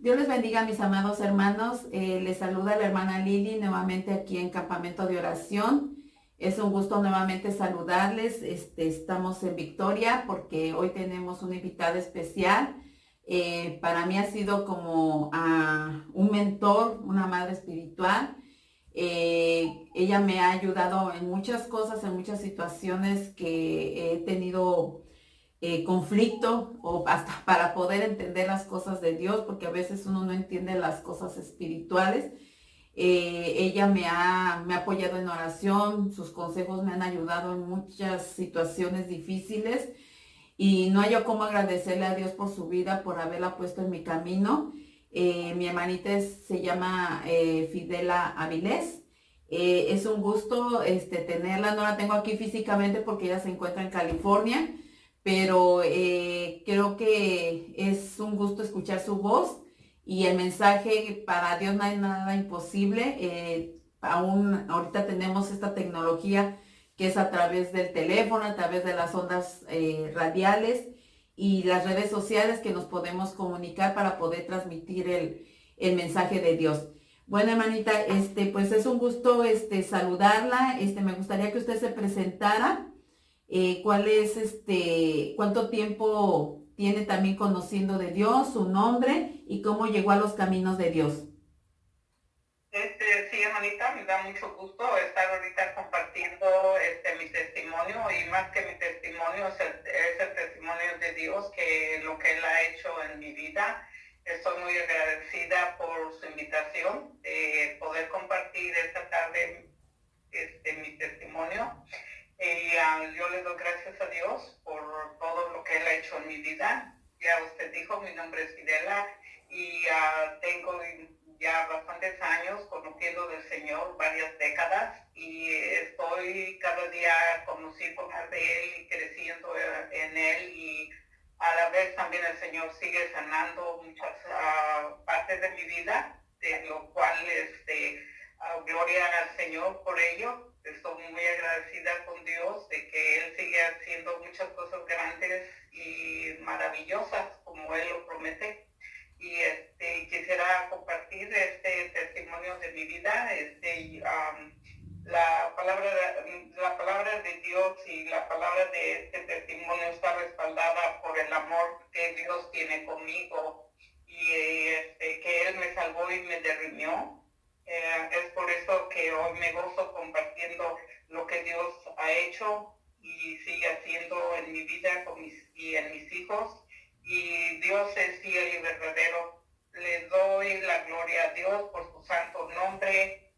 Dios les bendiga, mis amados hermanos. Les saluda la hermana Lili nuevamente aquí en Campamento de Oración. Es un gusto nuevamente saludarles. Estamos en Victoria porque hoy tenemos una invitada especial. Para mí ha sido como un mentor, una madre espiritual. Ella me ha ayudado en muchas cosas, en muchas situaciones que he tenido conflicto o hasta para poder entender las cosas de Dios, porque a veces uno no entiende las cosas espirituales. Ella me ha apoyado en oración, sus consejos me han ayudado en muchas situaciones difíciles y no hay yo cómo agradecerle a Dios por su vida, por haberla puesto en mi camino. Mi hermanita se llama Fidela Avilés. Es un gusto tenerla, no la tengo aquí físicamente porque ella se encuentra en California, pero creo que es un gusto escuchar su voz y el mensaje. Para Dios no hay nada imposible. Aún ahorita tenemos esta tecnología que es a través del teléfono, a través de las ondas radiales y las redes sociales que nos podemos comunicar para poder transmitir el mensaje de Dios. Bueno, hermanita, pues es un gusto saludarla. Me gustaría que usted se presentara. ¿Cuál es cuánto tiempo tiene también conociendo de Dios, su nombre y cómo llegó a los caminos de Dios? Sí, hermanita, me da mucho gusto estar ahorita compartiendo mi testimonio, y más que mi testimonio es el testimonio de Dios, que lo que Él ha hecho en mi vida. Estoy muy agradecida por su invitación de poder compartir esta tarde mi testimonio. Y yo le doy gracias a Dios por todo lo que Él ha hecho en mi vida. Ya usted dijo, mi nombre es Fidela y tengo ya bastantes años conociendo del Señor, varias décadas, y estoy cada día conociendo más de Él y creciendo en Él, y a la vez también el Señor sigue sanando muchas partes de mi vida, de lo cual gloria al Señor por ello. Estoy muy agradecida con Dios de que Él sigue haciendo muchas cosas grandes y maravillosas como Él lo promete. Y quisiera compartir este testimonio de mi vida. La palabra de Dios y la palabra de este testimonio está respaldada por el amor que Dios tiene conmigo, y que Él me salvó y me redimió. Es por eso que hoy me gozo compartiendo lo que Dios ha hecho y sigue haciendo en mi vida y en mis hijos. Y Dios es fiel y verdadero. Le doy la gloria a Dios por su santo nombre.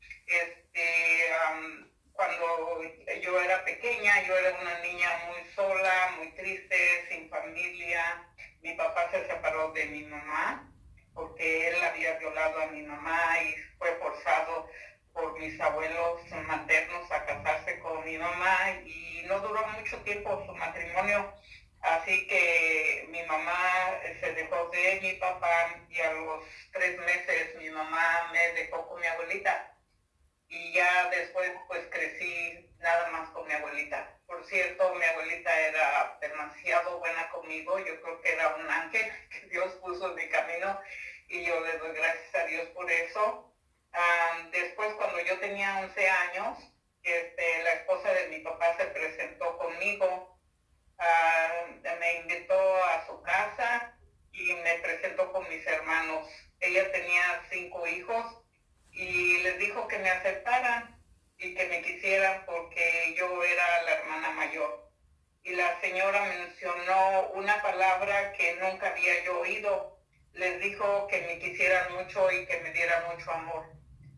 Cuando yo era pequeña, yo era una niña muy sola, muy triste, sin familia. Mi papá se separó de mi mamá porque él había violado a mi mamá y fue forzado por mis abuelos maternos a casarse con mi mamá, y no duró mucho tiempo su matrimonio. Así que mi mamá se dejó de mi papá, y a los 3 meses mi mamá me dejó con mi abuelita. Y ya después pues crecí nada más con mi abuelita. Por cierto, mi abuelita era demasiado buena conmigo. Yo creo que era un ángel que Dios puso en mi camino, y yo le doy gracias a Dios por eso. Después, cuando yo tenía 11 años, la esposa de mi papá se presentó conmigo. Me invitó a su casa y me presentó con mis hermanos. Ella tenía 5 hijos y les dijo que me aceptaran y que me quisieran porque yo era la hermana mayor. Y la señora mencionó una palabra que nunca había yo oído. Les dijo que me quisieran mucho y que me dieran mucho amor.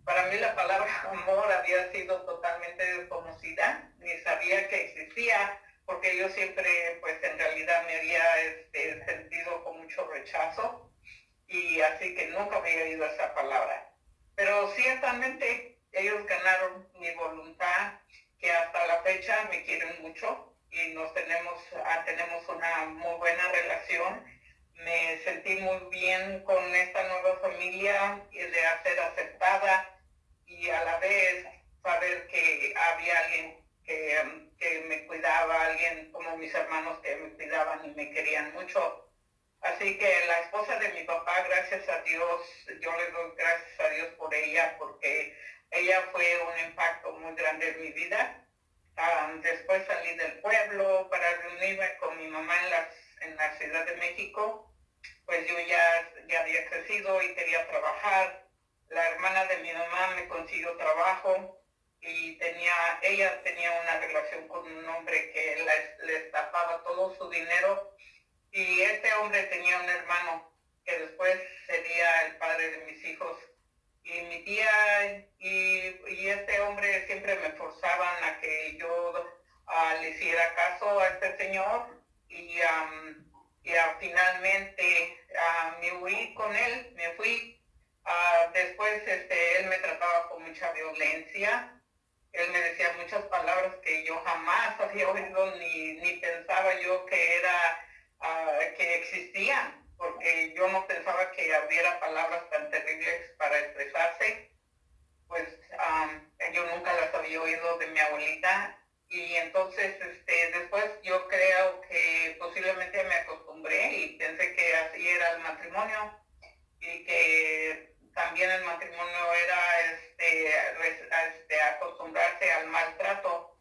Para mí la palabra amor había sido totalmente desconocida, ni sabía que existía, porque yo siempre, pues en realidad me había sentido con mucho rechazo, y así que nunca había oído esa palabra. Pero ciertamente ellos ganaron mi voluntad, que hasta la fecha me quieren mucho y tenemos una muy buena relación. Me sentí muy bien con esta nueva familia y de ser aceptada, y a la vez saber que había alguien que me cuidaba, alguien como mis hermanos que me cuidaban y me querían mucho. Así que la esposa de mi papá, gracias a Dios, yo le doy gracias a Dios por ella, porque ella fue un impacto muy grande en mi vida. Después salí del pueblo para reunirme con mi mamá en la Ciudad de México. Pues yo ya había crecido y quería trabajar. La hermana de mi mamá me consiguió trabajo y ella tenía una relación con un hombre que les tapaba todo su dinero, y este hombre tenía un hermano que después sería el padre de mis hijos. Y mi tía y este hombre siempre me forzaban a que yo le hiciera caso a este señor, y finalmente me huí con él, me fui. Después él me trataba con mucha violencia. Él me decía muchas palabras que yo jamás había oído, ni pensaba yo que existían, porque yo no pensaba que hubiera palabras tan terribles para expresarse. Pues yo nunca las había oído de mi abuelita, y entonces después yo creo que posiblemente me acostumbré y pensé que así era el matrimonio, y que también el matrimonio era acostumbrarse al maltrato.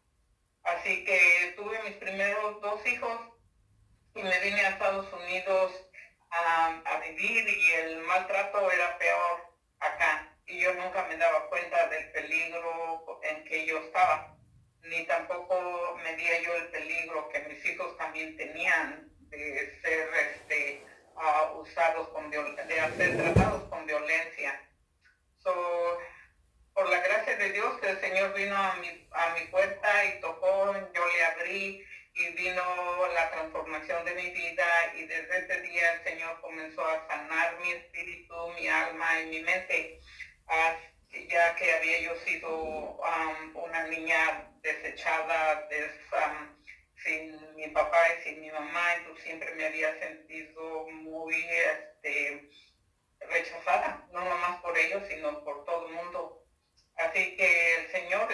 Así que tuve mis primeros 2 hijos y me vine a Estados Unidos a vivir, y el maltrato era peor acá. Y yo nunca me daba cuenta del peligro en que yo estaba, ni tampoco medía yo el peligro que mis hijos también tenían de ser de ser tratados con violencia. So, por la gracia de Dios, que el Señor vino a mi puerta y tocó, yo le abrí, y vino la transformación de mi vida, y desde ese día el Señor comenzó a sanar mi espíritu, mi alma y mi mente, ya que había yo sido una niña desechada, sin mi papá y sin mi mamá, entonces siempre me había sentido muy rechazada, no nomás por ellos, sino por todo el mundo. Así que el Señor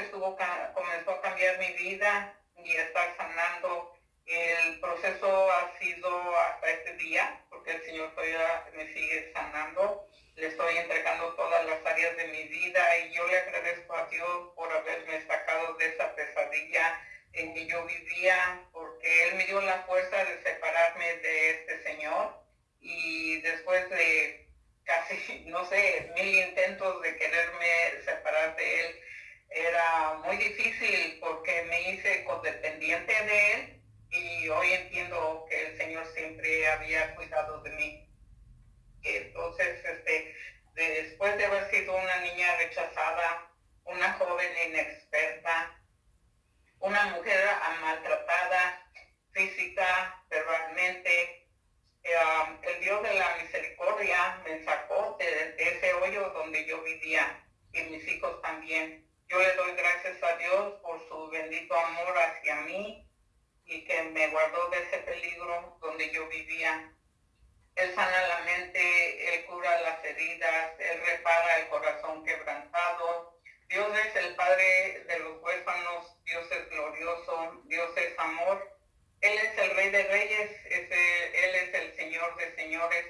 comenzó a cambiar mi vida y está sanando. El proceso ha sido hasta este día, porque el Señor todavía me sigue sanando. Le estoy entregando todas las áreas de mi vida, y yo le agradezco a Dios por haberme sacado de esa pesadilla en que yo vivía, porque Él me dio la fuerza de separarme de este Señor. Y después de casi, no sé, 1000 intentos de quererme separar de Él, era muy difícil porque me hice codependiente de Él, y hoy entiendo que el Señor siempre había cuidado de mí. Entonces, después de haber sido una niña rechazada, una joven inexperta, una mujer maltratada física, verbalmente, el Dios de la misericordia me sacó de ese hoyo donde yo vivía, y mis hijos también. Yo le doy gracias a Dios por su bendito amor hacia mí, y que me guardó de ese peligro donde yo vivía. Él sana la mente, Él cura las heridas, Él repara el corazón quebrantado. Dios es el Padre de los huérfanos, Dios es glorioso, Dios es amor. Él es el Rey de Reyes, Él es el Señor de Señores.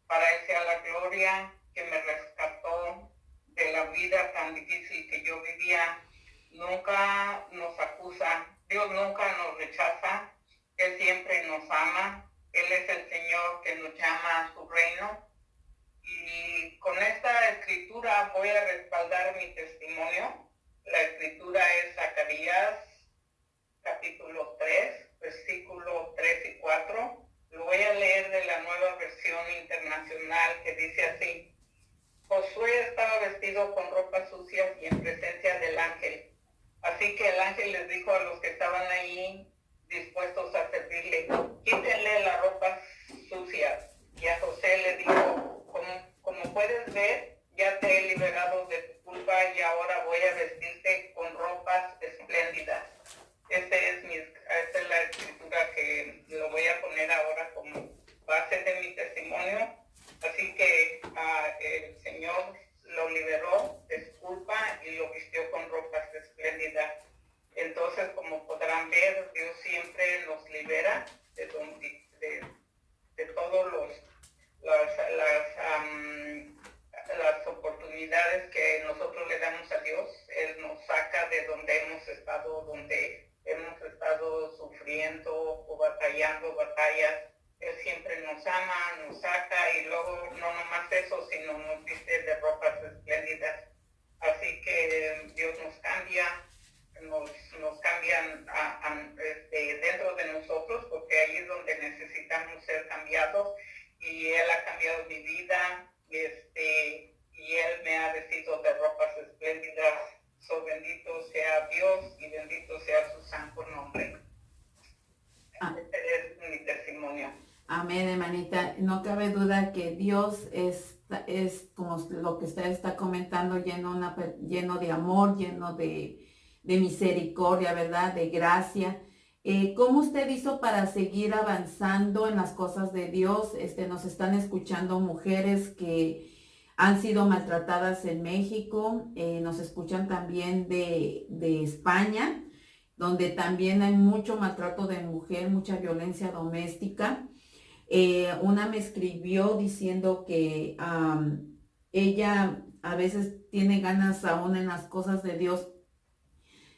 Para Él sea la gloria, que me rescató de la vida tan difícil que yo vivía. Nunca nos acusa, Dios nunca nos rechaza, Él siempre nos ama. Él es el Señor que nos llama a su reino. Y con esta escritura voy a respaldar mi testimonio. La escritura es Zacarías capítulo 3, versículos 3 y 4. Lo voy a leer de la Nueva Versión Internacional, que dice así: Josué estaba vestido con ropas sucias y en presencia del ángel. Así que el ángel les dijo a los que estaban ahí dispuestos a servirle: quítenle las ropas sucias. Y a José le dijo: como puedes ver, ya te he liberado de tu culpa, y ahora voy a vestirte con ropas espléndidas. Esta es la escritura que lo voy a poner ahora como base de mi testimonio. Así que el Señor lo liberó de su culpa y lo vistió con ropas espléndidas. Entonces, como podrán ver, Dios siempre nos libera de todos los sufriendo o batallando batallas, Él siempre nos ama, nos saca y luego no nomás eso, sino nos viste de ropas espléndidas. Así que Dios nos cambia, nos cambian dentro de nosotros, porque ahí es donde necesitamos ser cambiados, y Él ha cambiado mi vida, y Él me ha vestido de ropas espléndidas. So, bendito sea Dios y bendito sea su santo nombre. Este es mi testimonio. Amén, hermanita. No cabe duda que Dios es como lo que usted está comentando, lleno de amor, lleno de misericordia, ¿verdad? De gracia. ¿Cómo usted hizo para seguir avanzando en las cosas de Dios? Nos están escuchando mujeres que han sido maltratadas en México, nos escuchan también de España, donde también hay mucho maltrato de mujer, mucha violencia doméstica. Una me escribió diciendo que ella a veces tiene ganas aún en las cosas de Dios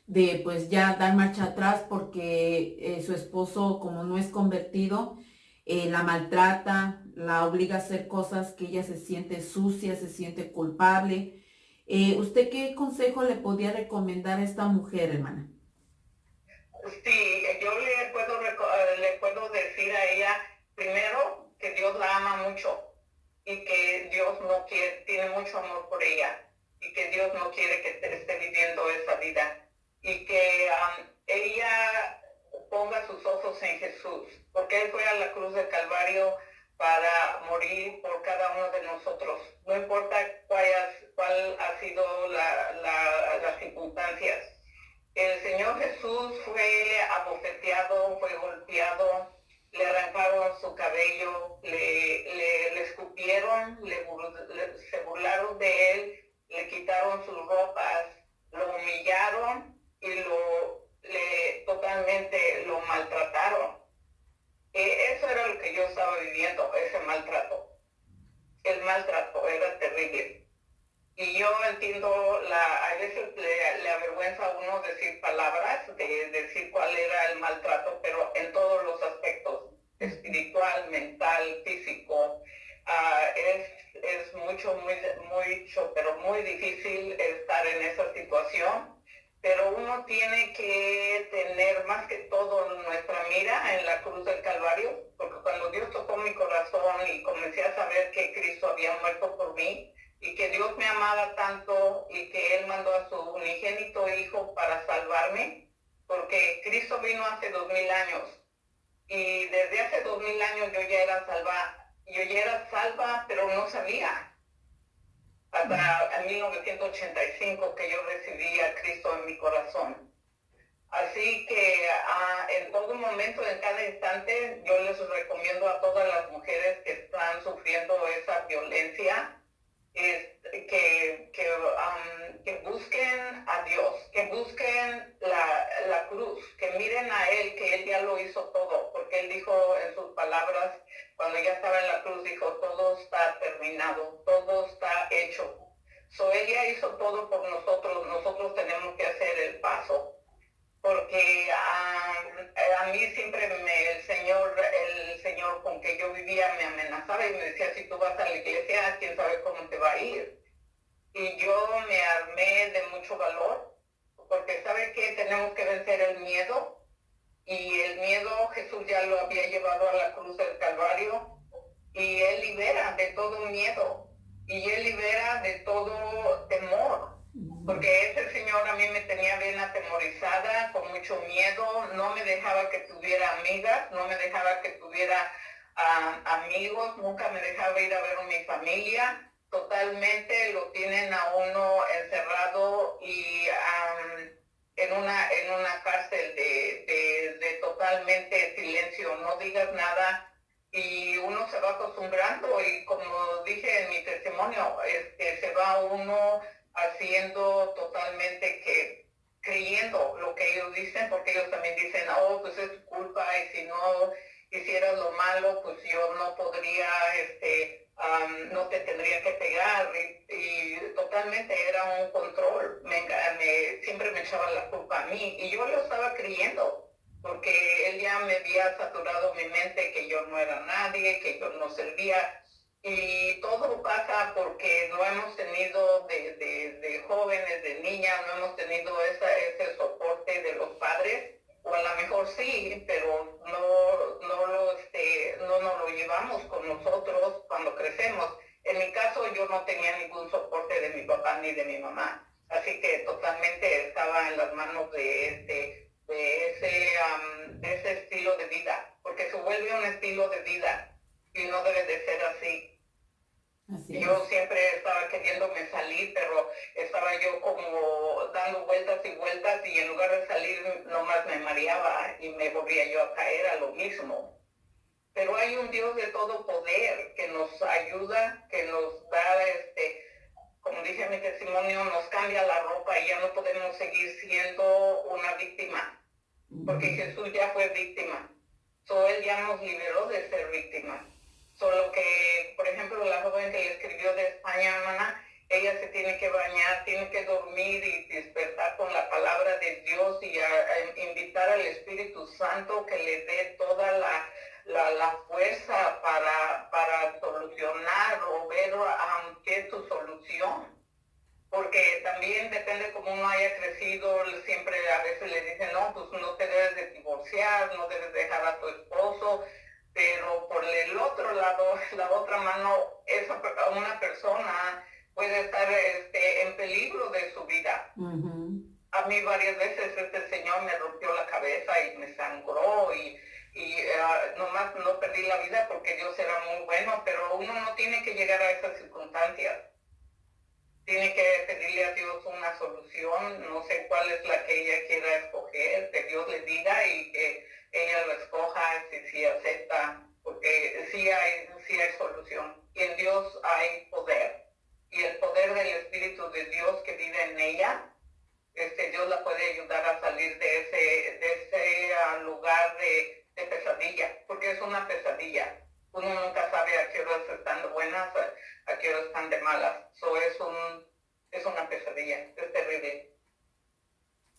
de pues ya dar marcha atrás porque su esposo, como no es convertido, la maltrata, la obliga a hacer cosas que ella se siente sucia, se siente culpable. ¿Usted qué consejo le podía recomendar a esta mujer, hermana? Sí, yo le puedo decir a ella, primero, que Dios la ama mucho y que Dios no quiere, tiene mucho amor por ella y que Dios no quiere que esté viviendo esa vida, y que ella ponga sus ojos en Jesús, porque Él fue a la cruz del Calvario para morir por cada uno de nosotros. No importa cuál ha sido las circunstancias. El Señor Jesús fue abofeteado, fue golpeado, le arrancaron su cabello, le escupieron, se burlaron de Él, le quitaron sus ropas, lo humillaron y totalmente lo maltrataron. Eso era lo que yo estaba viviendo, ese maltrato. El maltrato era terrible. Y yo entiendo, a veces le avergüenza a uno decir palabras, de decir cuál era el maltrato, pero en todos los aspectos, espiritual, mental, físico, es mucho, pero muy difícil estar en esa situación. Pero uno tiene que tener más que todo nuestra mira en la cruz del Calvario, porque cuando Dios tocó mi corazón y comencé a saber que Cristo había muerto por mí, y que Dios me amaba tanto y que Él mandó a su unigénito Hijo para salvarme, porque Cristo vino hace 2000 años y desde hace 2000 años yo ya era salva, pero no sabía. Hasta en 1985 que yo recibí a Cristo en mi corazón. Así que en todo momento, en cada instante, yo les recomiendo a todas las mujeres que están sufriendo esa violencia, que busquen a Dios, que busquen la cruz, que miren a Él, que Él ya lo hizo todo, porque Él dijo en sus palabras, cuando ya estaba en la cruz, dijo, todo está terminado, todo está hecho. Él ya hizo todo por nosotros, nosotros tenemos que hacer el paso, porque a mí siempre el Señor con que yo vivía me amenazaba y me decía, si tú vas a la iglesia, quién sabe cómo te va a ir. Y yo me armé de mucho valor, porque ¿sabe qué? Tenemos que vencer el miedo, y el miedo Jesús ya lo había llevado a la cruz del Calvario, y Él libera de todo miedo, y Él libera de todo temor. Porque ese Señor a mí me tenía bien atemorizada, con mucho miedo, no me dejaba que tuviera amigas, no me dejaba que tuviera amigos, nunca me dejaba ir a ver a mi familia, totalmente lo tienen a uno encerrado y en una cárcel de totalmente silencio, no digas nada, y uno se va acostumbrando, y como dije en mi testimonio, se va uno haciendo totalmente creyendo lo que ellos dicen, porque ellos también dicen, oh, pues es tu culpa, y si no hicieras lo malo, pues yo no podría, no te tendría que pegar, y totalmente era un control, siempre me echaban la culpa a mí, y yo lo estaba creyendo, porque él ya me había saturado mi mente que yo no era nadie, que yo no servía. Y todo pasa porque no hemos tenido de jóvenes, de niñas, no hemos tenido ese soporte de los padres, o a lo mejor sí, pero no nos lo llevamos con nosotros cuando crecemos. En mi caso yo no tenía ningún soporte de mi papá ni de mi mamá, así que totalmente estaba en las manos de ese estilo de vida, porque se vuelve un estilo de vida y no debe de ser así. Así Yo es. siempre estaba queriéndome salir, pero estaba yo como dando vueltas y vueltas y en lugar de salir nomás me mareaba y me volvía yo a caer a lo mismo. Pero hay un Dios de todo poder que nos ayuda, que nos da, como dije en mi testimonio, nos cambia la ropa y ya no podemos seguir siendo una víctima, porque Jesús ya fue víctima. Él ya nos liberó de ser víctimas. Solo que, por ejemplo, la joven que le escribió de España, hermana, ella se tiene que bañar, tiene que dormir y despertar con la palabra de Dios y a invitar al Espíritu Santo que le dé toda la fuerza para solucionar o ver qué es su solución. Porque también depende cómo uno haya crecido, siempre a veces le dicen, no, pues no te debes de divorciar, no debes dejar a tu esposo, pero por el otro lado, la otra mano, una persona puede estar en peligro de su vida. A mí varias veces este señor me rompió la cabeza y me sangró y nomás no perdí la vida porque Dios era muy bueno, pero uno no tiene que llegar a esas circunstancias. Tiene que pedirle a Dios una solución, no sé cuál es la que ella quiera escoger, que Dios le diga y que ella lo escoja si acepta, porque sí hay solución. Y en Dios hay poder. Y el poder del Espíritu de Dios que vive en ella, Dios la puede ayudar a salir de ese lugar de pesadilla, porque es una pesadilla. Uno nunca sabe a qué horas están de buenas, a qué horas están de malas. Es una pesadilla, es terrible.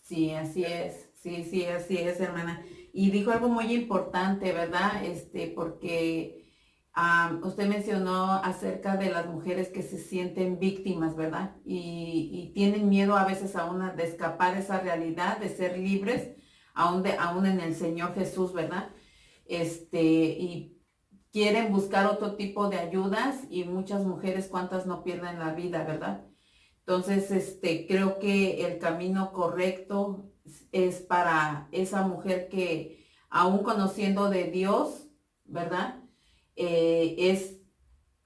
Sí, así es. Sí, así es, hermana. Y dijo algo muy importante, ¿verdad? Porque usted mencionó acerca de las mujeres que se sienten víctimas, ¿verdad? Y tienen miedo a veces aún de escapar esa realidad, de ser libres, aún en el Señor Jesús, ¿verdad? Y quieren buscar otro tipo de ayudas y muchas mujeres, ¿cuántas no pierden la vida, verdad? Entonces, creo que el camino correcto es para esa mujer que, aún conociendo de Dios, ¿verdad? Es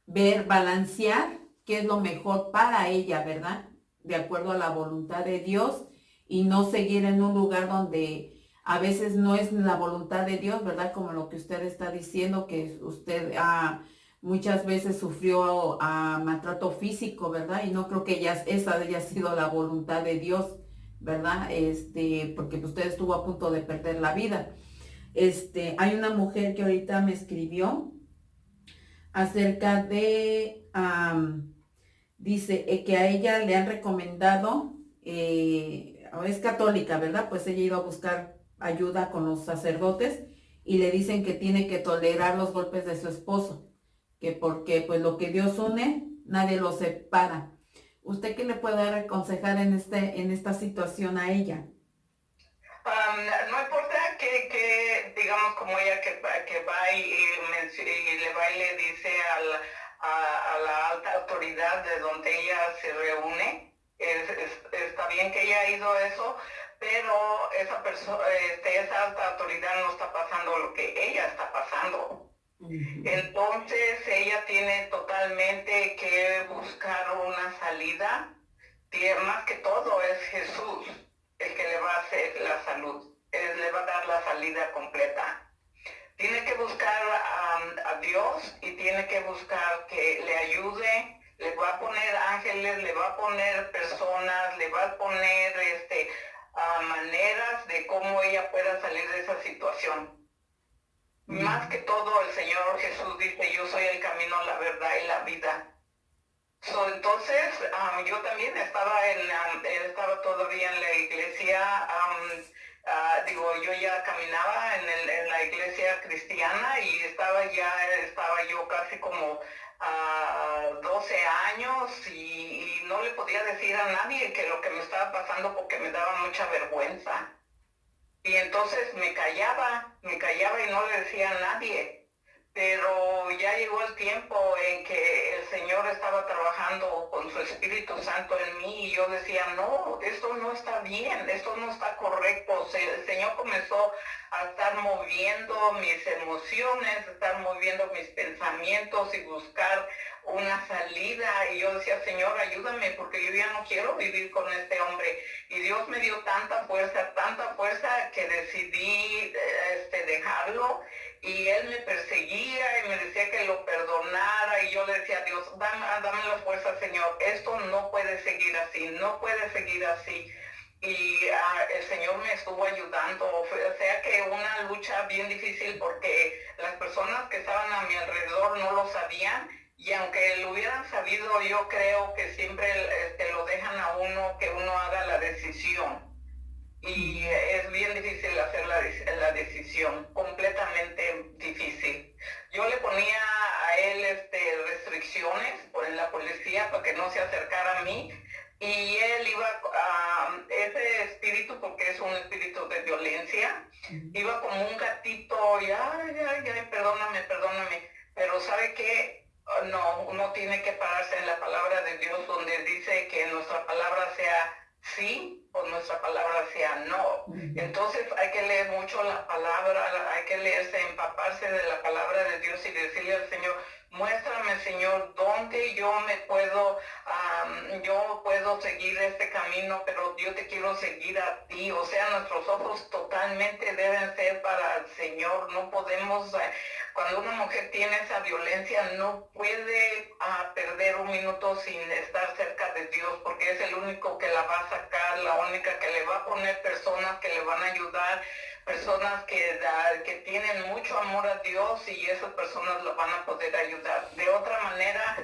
balancear qué es lo mejor para ella, ¿verdad? De acuerdo a la voluntad de Dios y no seguir en un lugar donde a veces no es la voluntad de Dios, ¿verdad? Como lo que usted está diciendo, que usted muchas veces sufrió maltrato físico, ¿verdad? Y no creo que esa haya sido la voluntad de Dios, ¿verdad? Porque usted estuvo a punto de perder la vida. Hay una mujer que ahorita me escribió acerca de, dice que a ella le han recomendado, es católica, ¿verdad? Pues ella iba a buscar ayuda con los sacerdotes y le dicen que tiene que tolerar los golpes de su esposo, que porque pues lo que Dios une, nadie lo separa. ¿Usted qué le puede aconsejar en esta situación a ella? No importa que digamos como ella que va y le va y le dice a la alta autoridad de donde ella se reúne, está bien que ella ha ido eso, pero esa persona, esa alta autoridad no está pasando lo que ella está pasando. Entonces ella tiene totalmente que buscar una salida, más que todo es Jesús el que le va a hacer la salud, él le va a dar la salida completa. Tiene que buscar a Dios y tiene que buscar que le ayude, le va a poner ángeles, le va a poner personas, le va a poner maneras de cómo ella pueda salir de esa situación. Más que todo el Señor Jesús dice, yo soy el camino, la verdad y la vida. Entonces, yo también estaba todavía en la iglesia, yo ya caminaba en la iglesia cristiana y estaba yo casi como 12 años y no le podía decir a nadie que lo que me estaba pasando porque me daba mucha vergüenza. Y entonces me callaba y no le decía a nadie. Pero ya llegó el tiempo en que el Señor estaba trabajando con su Espíritu Santo en mí y yo decía, no, esto no está bien, esto no está correcto. El Señor comenzó a estar moviendo mis emociones, a estar moviendo mis pensamientos y buscar una salida. Y yo decía, Señor, ayúdame porque yo ya no quiero vivir con este hombre. Y Dios me dio tanta fuerza que decidí dejarlo. Y él me perseguía y me decía que lo perdonara y yo le decía a Dios, dame la fuerza, Señor, esto no puede seguir así, no puede seguir así. Y el Señor me estuvo ayudando, o sea que una lucha bien difícil porque las personas que estaban a mi alrededor no lo sabían y aunque lo hubieran sabido, yo creo que siempre lo dejan a uno que uno haga la decisión. Y es bien difícil hacer la decisión, completamente difícil. Yo le ponía a él restricciones en la policía para que no se acercara a mí y él iba a ese espíritu, porque es un espíritu de violencia, iba como un gatito y ay, perdóname, pero ¿sabe qué? No, uno tiene que pararse en la palabra de Dios donde dice que nuestra palabra sea sí o nuestra palabra sea no. Entonces hay que leer mucho la palabra, hay que leerse, empaparse de la palabra de Dios y decirle al Señor, muéstrame, Señor, dónde yo puedo seguir este camino, pero yo te quiero seguir a ti. O sea, nuestros ojos totalmente deben ser para el Señor. No podemos, cuando una mujer tiene esa violencia, no puede perder un minuto sin estar cerca de Dios, porque es el único que la va a sacar, la única que le va a poner personas que le van a ayudar, personas que tienen mucho amor a Dios y esas personas lo van a poder ayudar. De otra manera,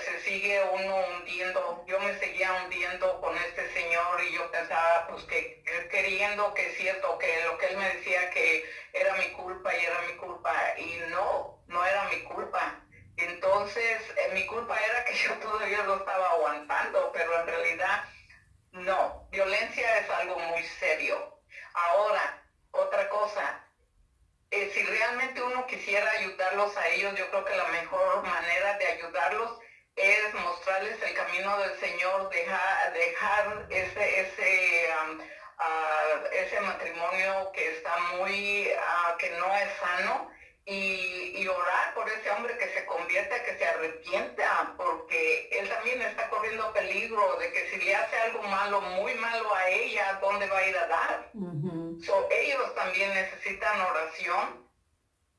se sigue uno hundiendo. Yo me seguía hundiendo con este señor y yo pensaba, pues que queriendo que es cierto, que lo que él me decía que era mi culpa y no era mi culpa. Entonces, mi culpa era que yo todavía lo estaba aguantando, pero en realidad no. Violencia es algo muy serio. Ahora, otra cosa, si realmente uno quisiera ayudarlos a ellos, yo creo que la mejor manera de ayudarlos es mostrarles el camino del Señor, dejar ese matrimonio que está que no es sano, y orar por ese hombre que se convierta, que se arrepienta, porque él también está corriendo peligro de que si le hace algo malo, muy malo a ella, ¿dónde va a ir a dar? Ellos también necesitan oración.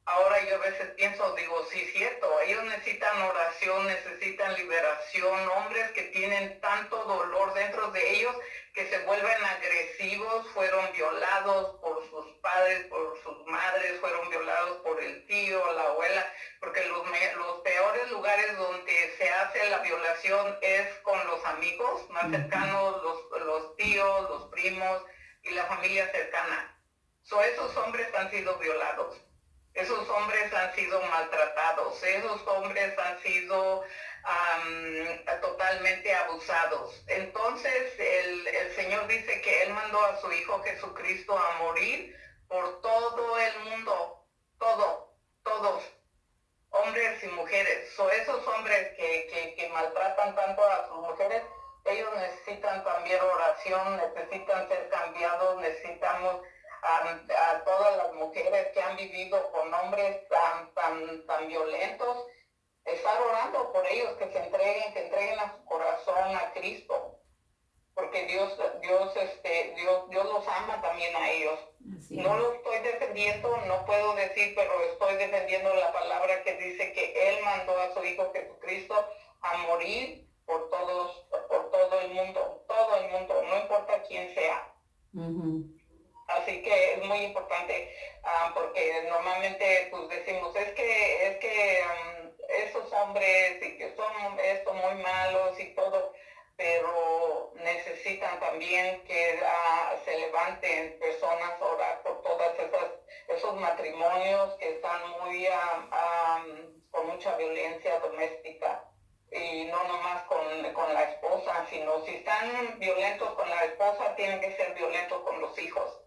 Ahora yo a veces pienso, digo, sí, cierto, ellos necesitan oración, necesitan liberación, hombres que tienen tanto dolor dentro de ellos que se vuelven agresivos, fueron violados por sus padres, por sus madres, fueron violados por el tío, la abuela, porque los peores lugares donde se hace la violación es con los amigos más cercanos, los tíos, los primos y la familia cercana. Esos hombres han sido violados. Esos hombres han sido maltratados, esos hombres han sido totalmente abusados. Entonces el Señor dice que Él mandó a su Hijo Jesucristo a morir por todo el mundo, todos, hombres y mujeres. Esos hombres que maltratan tanto a sus mujeres, ellos necesitan también oración, necesitan ser cambiados, necesitamos a todas las mujeres que han vivido con hombres tan violentos, estar orando por ellos, que entreguen a su corazón a Cristo, porque Dios los ama también a ellos. No lo estoy defendiendo, no puedo decir, pero estoy defendiendo la palabra que dice que Él mandó a su Hijo Jesucristo a morir por todo el mundo, no importa quién sea. Así que es muy importante, porque normalmente pues decimos, es que esos hombres y que son esto muy malos y todo, pero necesitan también que se levanten personas a orar por todos esos muchos matrimonios que están muy con mucha violencia doméstica, y no nomás con la esposa, sino si están violentos con la esposa, tienen que ser violentos con los hijos.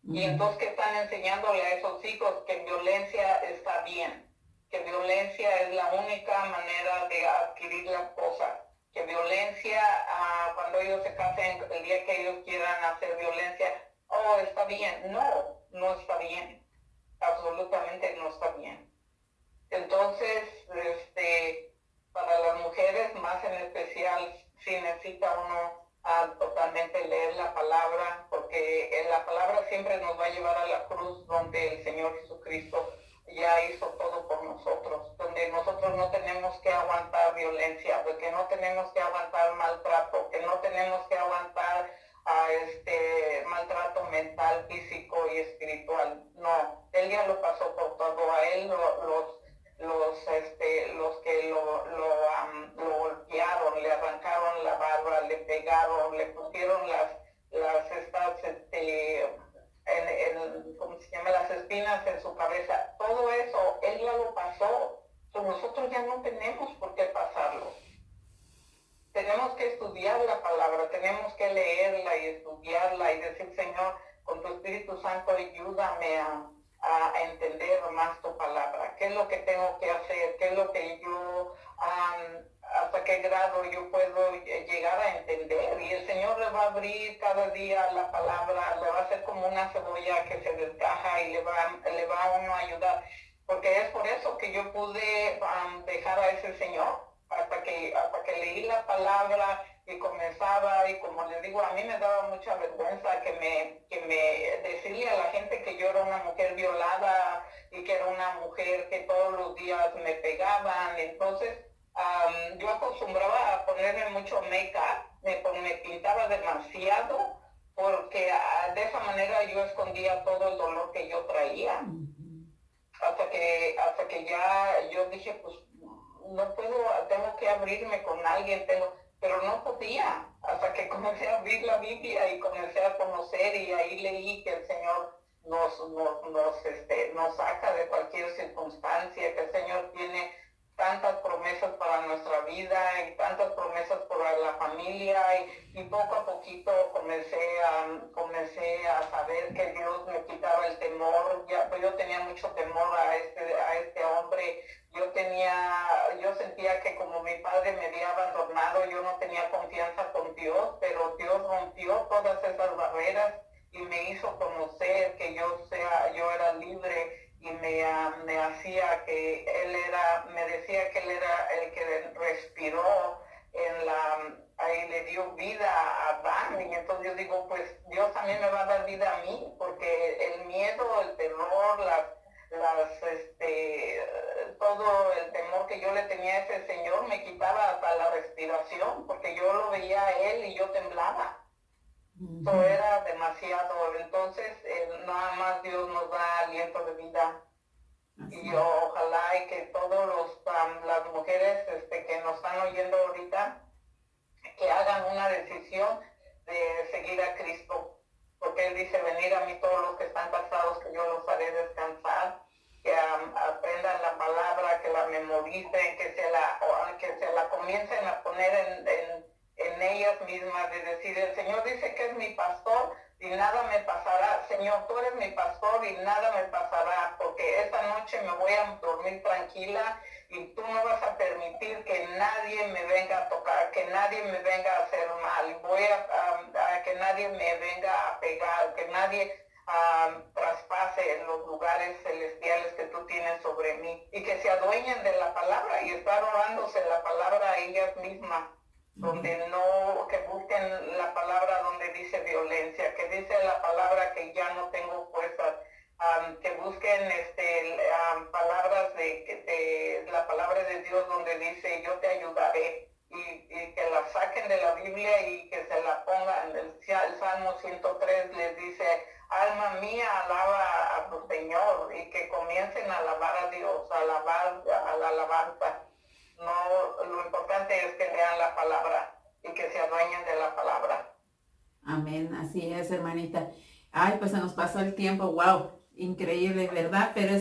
Y entonces que están enseñándole a esos hijos que violencia está bien, que violencia es la única manera de adquirir las cosas, que violencia, cuando ellos se casen, el día que ellos quieran hacer violencia, oh, está bien. No, no está bien, absolutamente no está bien. Entonces, para las mujeres más en especial, sí necesita uno totalmente leer la palabra, porque la palabra siempre nos va a llevar a la cruz donde el Señor Jesucristo ya hizo todo por nosotros, donde nosotros no tenemos que aguantar violencia, porque no tenemos que aguantar maltrato, que no tenemos que aguantar maltrato mental, físico y espiritual. No, Él ya lo pasó por todo. A Él los que lo golpearon, le arrancaron la barba, le pegaron, le pusieron ¿cómo se llama? Las espinas en su cabeza. Todo eso, Él ya lo pasó. Nosotros ya no tenemos por qué pasarlo. Tenemos que estudiar la palabra, tenemos que leerla y estudiarla y decir, Señor, con tu Espíritu Santo, ayúdame a entender más tu palabra. ¿Qué es lo que tengo que hacer? ¿Qué es lo que yo, hasta qué grado yo puedo llegar a entender? Y el Señor le va a abrir cada día la palabra, le va a hacer como una cebolla que se desgaja y le va a uno a ayudar. Porque es por eso que yo pude dejar a ese Señor. Hasta que leí la palabra y comenzaba, y como les digo, a mí me daba mucha vergüenza que me decirle a la gente que yo era una mujer violada y que era una mujer que todos los días me pegaban. Entonces yo acostumbraba a ponerme mucho make-up, me pintaba demasiado, porque de esa manera yo escondía todo el dolor que yo traía. Hasta que ya yo dije, pues no puedo, tengo que abrirme con alguien, pero no podía, hasta que comencé a abrir la Biblia y comencé a conocer, y ahí leí que el Señor nos saca de cualquier circunstancia, que el Señor tiene tantas promesas para nuestra vida y tantas promesas para la familia, y poco a poquito comencé a saber que Dios me quitaba el temor. Yo tenía mucho temor a este hombre. Yo sentía que como mi padre me había abandonado, yo no tenía confianza con Dios, pero Dios rompió todas esas barreras y me hizo conocer que yo era libre, y me hacía que me decía que Él era el que respiró ahí le dio vida a Adán, y entonces yo digo, pues Dios también me va a dar vida a mí, porque el miedo, el terror, todo el temor que yo le tenía a ese Señor me quitaba hasta la respiración, porque yo lo veía a Él y yo temblaba. Eso era demasiado. Entonces nada más Dios nos da aliento de vida. Y ojalá y que todos las mujeres que nos están oyendo ahorita, que hagan una decisión de seguir a Cristo, porque Él dice, venir a mí todos los que están cansados, que yo los haré descansar, que aprendan la palabra, que la memoricen, que se la comiencen a poner en ellas mismas, de decir, el Señor dice que es mi pastor y nada me pasará. Señor, tú eres mi pastor y nada me pasará, porque esta noche me voy a dormir tranquila, y tú no vas a permitir que nadie me venga a tocar, que nadie me venga a hacer mal. Voy a que nadie me venga a pegar, que nadie traspase en los lugares celestiales que tú tienes sobre mí, y que se adueñen de la palabra y estar orándose la palabra a ellas mismas, que busquen la palabra donde dice violencia, que dice la palabra que ya no tengo fuerzas, que busquen palabras de la palabra de Dios donde dice yo te ayudaré, y que la saquen de la Biblia y que se la pongan. El Salmo 103 les dice, alma mía, alaba a tu Señor, y que comiencen a alabar a Dios, a la alabanza. No, lo importante es que lean la palabra y que se adueñen de la palabra. Amén, así es, hermanita. Ay, pues se nos pasó el tiempo, wow. increíble, ¿verdad? Pero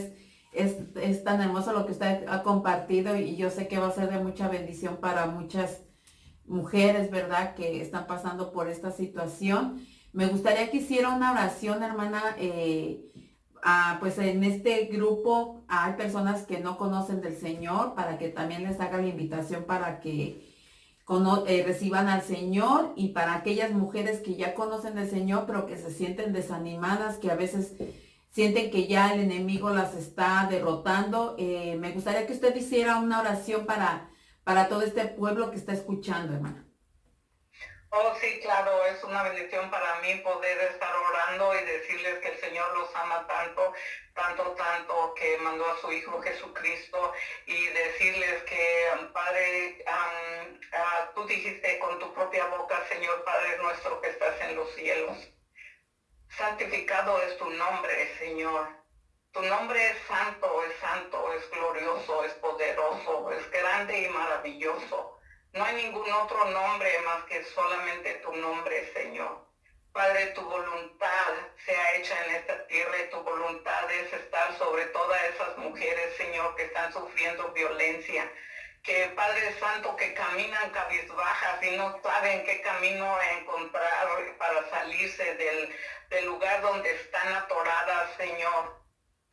es tan hermoso lo que usted ha compartido y yo sé que va a ser de mucha bendición para muchas mujeres, ¿verdad? Que están pasando por esta situación. Me gustaría que hiciera una oración, hermana. Pues en este grupo hay personas que no conocen del Señor para que también les haga la invitación para que reciban al Señor, y para aquellas mujeres que ya conocen del Señor pero que se sienten desanimadas, que a veces sienten que ya el enemigo las está derrotando. Me gustaría que usted hiciera una oración para todo este pueblo que está escuchando, hermana. Oh, sí, claro, es una bendición para mí poder estar orando y decirles que el Señor los ama tanto, tanto, tanto, que mandó a su Hijo Jesucristo, y decirles que, Padre, tú dijiste con tu propia boca, Señor Padre nuestro que estás en los cielos, santificado es tu nombre, Señor. Tu nombre es santo, es glorioso, es poderoso, es grande y maravilloso. No hay ningún otro nombre más que solamente tu nombre, Señor. Padre, tu voluntad sea hecha en esta tierra, y tu voluntad es estar sobre todas esas mujeres, Señor, que están sufriendo violencia. Que, Padre Santo, que caminan cabizbajas y no saben qué camino encontrar para salirse del lugar donde están atoradas, Señor.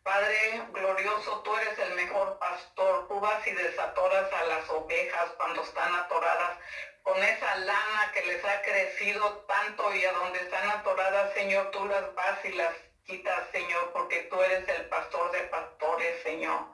Padre glorioso, tú eres el mejor pastor. Tú vas y desatoras a las ovejas cuando están atoradas con esa lana que les ha crecido tanto, y a donde están atoradas, Señor, tú las vas y las quitas, Señor, porque tú eres el pastor de pastores, Señor.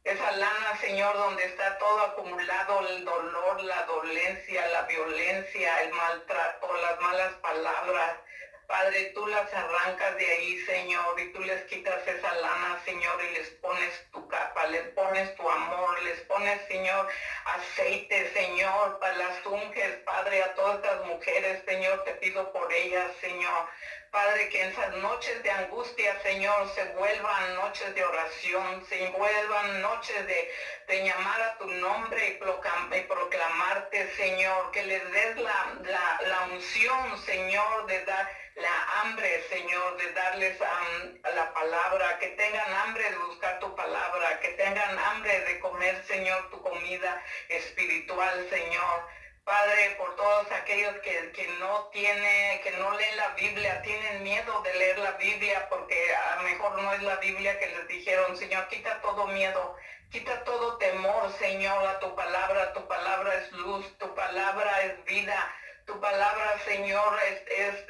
Esa lana, Señor, donde está todo acumulado, el dolor, la dolencia, la violencia, el maltrato, las malas palabras. Padre, tú las arrancas de ahí, Señor, y tú les quitas esa lana, Señor, y les pones tu capa, les pones tu amor, les pones, Señor, aceite, Señor, para las unges, Padre, a todas estas mujeres, Señor, te pido por ellas, Señor. Padre, que en esas noches de angustia, Señor, se vuelvan noches de oración, se vuelvan noches de llamar a tu nombre y proclamarte, Señor, que les des la unción, Señor, de dar la hambre, Señor, de darles la palabra, que tengan hambre de buscar tu palabra, que tengan hambre de comer, Señor, tu comida espiritual, Señor. Padre, por todos aquellos que no leen la Biblia, tienen miedo de leer la Biblia porque a lo mejor no es la Biblia que les dijeron. Señor, quita todo miedo, quita todo temor, Señor, a tu palabra. Tu palabra es luz, tu palabra es vida. Tu palabra, Señor,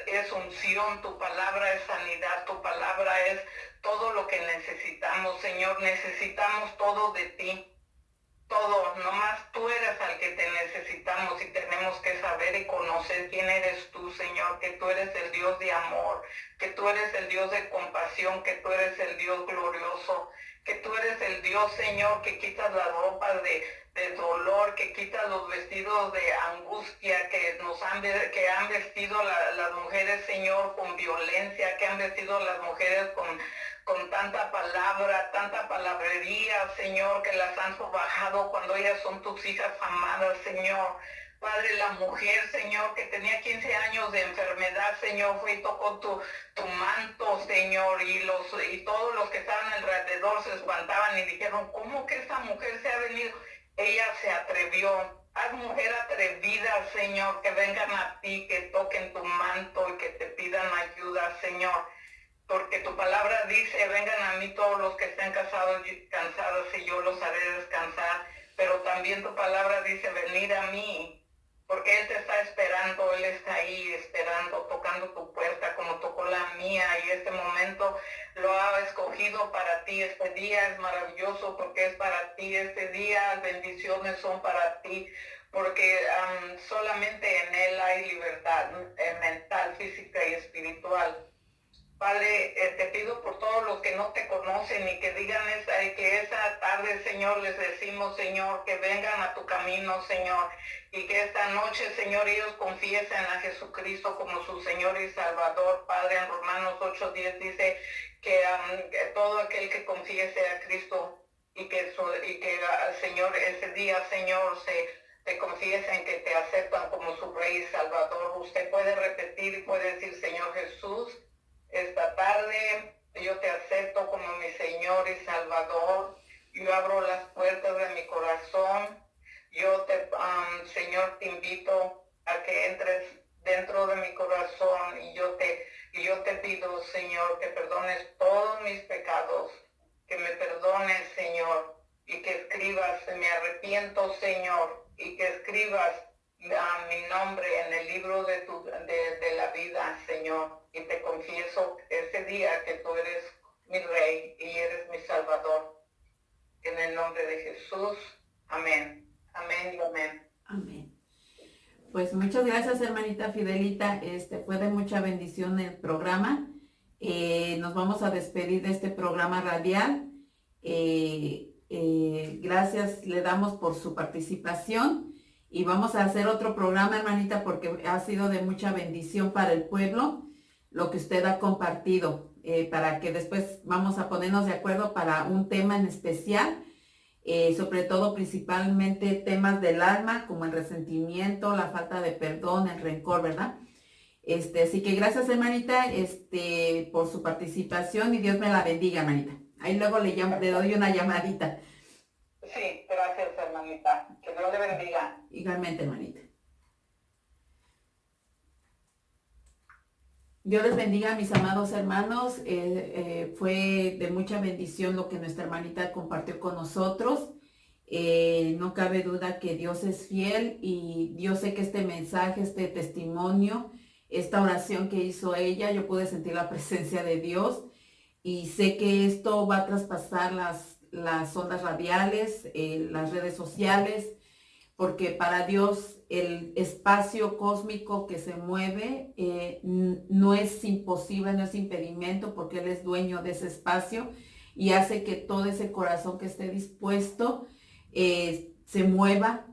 es unción, tu palabra es sanidad, tu palabra es todo lo que necesitamos, Señor. Necesitamos todo de ti. Todo, nomás tú eres al que te necesitamos, y tenemos que saber y conocer quién eres tú, Señor, que tú eres el Dios de amor, que tú eres el Dios de compasión, que tú eres el Dios glorioso, que tú eres el Dios, Señor, que quitas las ropas de dolor, que quitas los vestidos de angustia que han vestido las mujeres, Señor, con violencia, que han vestido las mujeres con tanta palabra, tanta palabrería, Señor, que las han bajado cuando ellas son tus hijas amadas, Señor. Padre, la mujer, Señor, que tenía 15 años de enfermedad, Señor, fue y tocó tu manto, Señor, y todos los que estaban alrededor se espantaban y dijeron, ¿cómo que esta mujer se ha venido? Ella se atrevió. Haz mujer atrevida, Señor, que vengan a ti, que toquen tu manto y que te pidan ayuda, Señor. Porque tu palabra dice, vengan a mí todos los que estén cansados y yo los haré descansar. Pero también tu palabra dice, venid a mí, porque Él te está esperando, Él está ahí esperando, tocando tu puerta como tocó la mía, y este momento lo ha escogido para ti. Este día es maravilloso porque es para ti, este día las bendiciones son para ti, porque solamente en Él hay libertad mental, física y espiritual. Padre, te pido por todos los que no te conocen y que digan que esa tarde, Señor, les decimos, Señor, que vengan a tu camino, Señor, y que esta noche, Señor, ellos confiesen a Jesucristo como su Señor y Salvador. Padre, en Romanos 8:10 dice que todo aquel que confiese a Cristo Señor, ese día, Señor, te confiesen, que te aceptan como su Rey y Salvador. Usted puede repetir y puede decir, Señor Jesús, esta tarde Yo te acepto como mi Señor y Salvador. Yo abro las puertas de mi corazón. Yo Señor, te invito a que entres dentro de mi corazón y yo te pido, Señor, que perdones todos mis pecados, que me perdones, Señor, y que escribas, me arrepiento, Señor, y que escribas mi nombre en el libro de la vida, Señor, y te confieso ese día que tú eres mi Rey y eres mi Salvador. En el nombre de Jesús, amén. Amén y amén. Amén. Pues muchas gracias, hermanita Fidelita. Fue de mucha bendición el programa. Nos vamos a despedir de este programa radial. Gracias le damos por su participación y vamos a hacer otro programa, hermanita, porque ha sido de mucha bendición para el pueblo lo que usted ha compartido, para que después vamos a ponernos de acuerdo para un tema en especial. Sobre todo principalmente temas del alma como el resentimiento, la falta de perdón, el rencor, ¿verdad? Así que gracias, hermanita, por su participación y Dios me la bendiga, hermanita. Ahí luego le doy una llamadita. Sí, gracias, hermanita. Que Dios le bendiga. Igualmente, hermanita. Dios les bendiga, mis amados hermanos. Fue de mucha bendición lo que nuestra hermanita compartió con nosotros. No cabe duda que Dios es fiel y yo sé que este mensaje, este testimonio, esta oración que hizo ella, yo pude sentir la presencia de Dios y sé que esto va a traspasar las ondas radiales, las redes sociales, porque para Dios el espacio cósmico que se mueve no es imposible, no es impedimento, porque Él es dueño de ese espacio y hace que todo ese corazón que esté dispuesto se mueva,